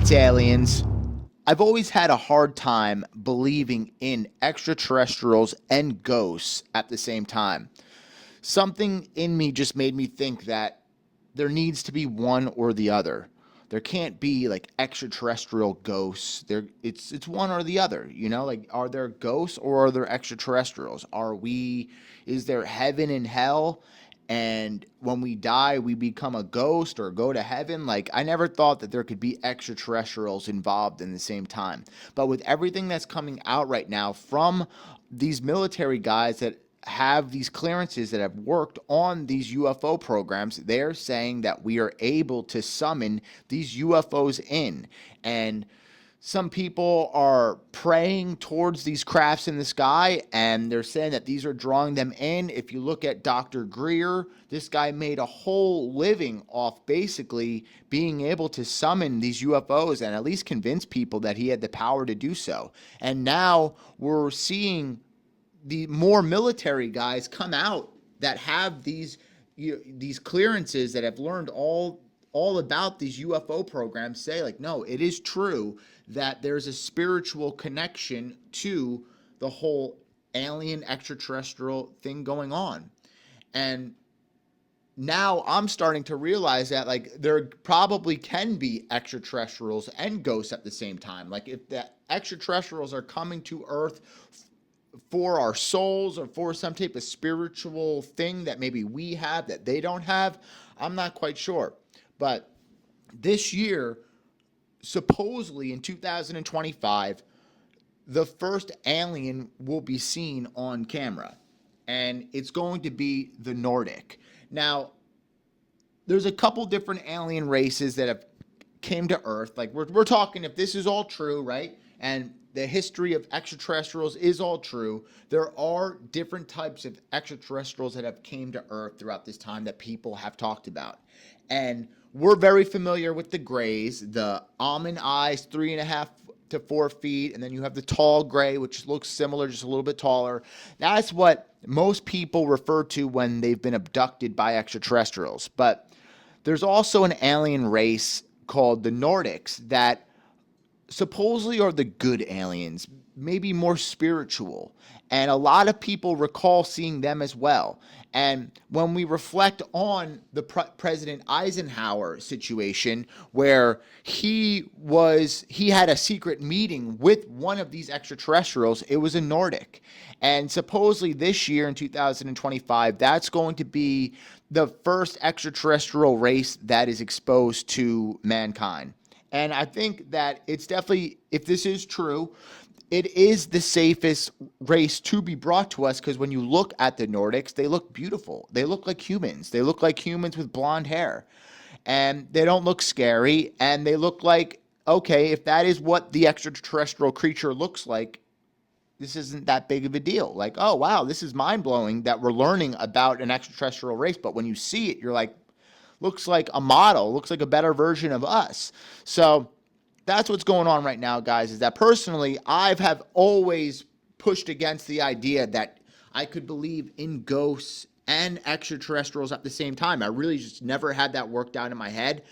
It's aliens. I've always had a hard time believing in extraterrestrials and ghosts at the same time. Something in me just made me think that there needs to be one or the other. There can't be like extraterrestrial ghosts. It's one or the other, you know? Like are there ghosts or are there extraterrestrials? Is there heaven and hell? And when we die, we become a ghost or go to heaven. Like, I never thought that there could be extraterrestrials involved in the same time. But with everything that's coming out right now from these military guys that have these clearances that have worked on these UFO programs, they're saying that we are able to summon these UFOs in. And some people are praying towards these crafts in the sky, and they're saying that these are drawing them in. If you look at Dr. Greer, this guy made a whole living off basically being able to summon these UFOs and at least convince people that he had the power to do so. And now we're seeing the more military guys come out that have these clearances, that have learned all about these UFO programs, say like, no, it is true that there's a spiritual connection to the whole alien extraterrestrial thing going on. And now I'm starting to realize that like there probably can be extraterrestrials and ghosts at the same time. Like if the extraterrestrials are coming to Earth for our souls or for some type of spiritual thing that maybe we have that they don't have, I'm not quite sure. But this year, supposedly in 2025, the first alien will be seen on camera, and it's going to be the Nordic. Now, there's a couple different alien races that have came to Earth. Like we're talking, if this is all true, right? And the history of extraterrestrials is all true, there are different types of extraterrestrials that have came to Earth throughout this time that people have talked about. And we're very familiar with the grays, the almond eyes, 3.5 to 4 feet, and then you have the tall gray, which looks similar, just a little bit taller. That's what most people refer to when they've been abducted by extraterrestrials. But there's also an alien race called the Nordics that supposedly are the good aliens, maybe more spiritual. And a lot of people recall seeing them as well. And when we reflect on the President Eisenhower situation, where he had a secret meeting with one of these extraterrestrials, it was a Nordic. And supposedly this year in 2025, that's going to be the first extraterrestrial race that is exposed to mankind. And I think that it's definitely, if this is true, it is the safest race to be brought to us, because when you look at the Nordics, they look beautiful. They look like humans. They look like humans with blonde hair. And they don't look scary. And they look like, okay, if that is what the extraterrestrial creature looks like, this isn't that big of a deal. Like, oh, wow, this is mind-blowing that we're learning about an extraterrestrial race. But when you see it, you're like, looks like a model, looks like a better version of us. So that's what's going on right now, guys, is that personally, have always pushed against the idea that I could believe in ghosts and extraterrestrials at the same time. I really just never had that worked out in my head.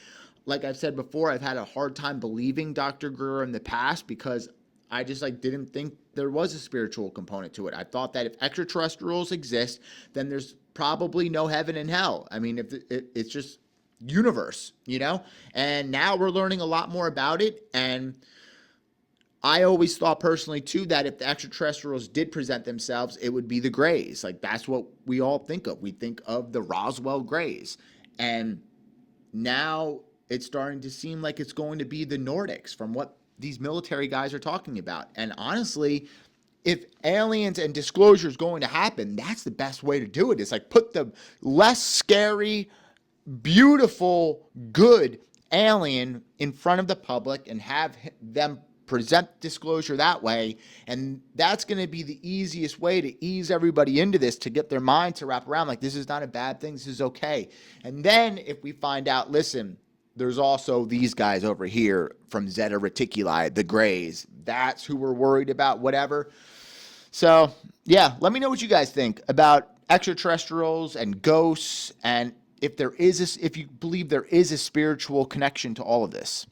Like I've said before, I've had a hard time believing Dr. Greer in the past because I just didn't think there was a spiritual component to it. I thought that if extraterrestrials exist, then there's probably no heaven and hell. I mean, it's just universe, you know? And now we're learning a lot more about it. And I always thought personally, too, that if the extraterrestrials did present themselves, it would be the Greys. Like, that's what we all think of. We think of the Roswell Greys. And now it's starting to seem like it's going to be the Nordics from what these military guys are talking about. And honestly, if aliens and disclosure is going to happen, that's the best way to do it. It's like put the less scary, beautiful, good alien in front of the public and have them present disclosure that way. And that's going to be the easiest way to ease everybody into this, to get their mind to wrap around like, this is not a bad thing, this is okay. And then if we find out, listen, there's also these guys over here from Zeta Reticuli, the Greys. That's who we're worried about, whatever. So, yeah, let me know what you guys think about extraterrestrials and ghosts, and if you believe there is a spiritual connection to all of this.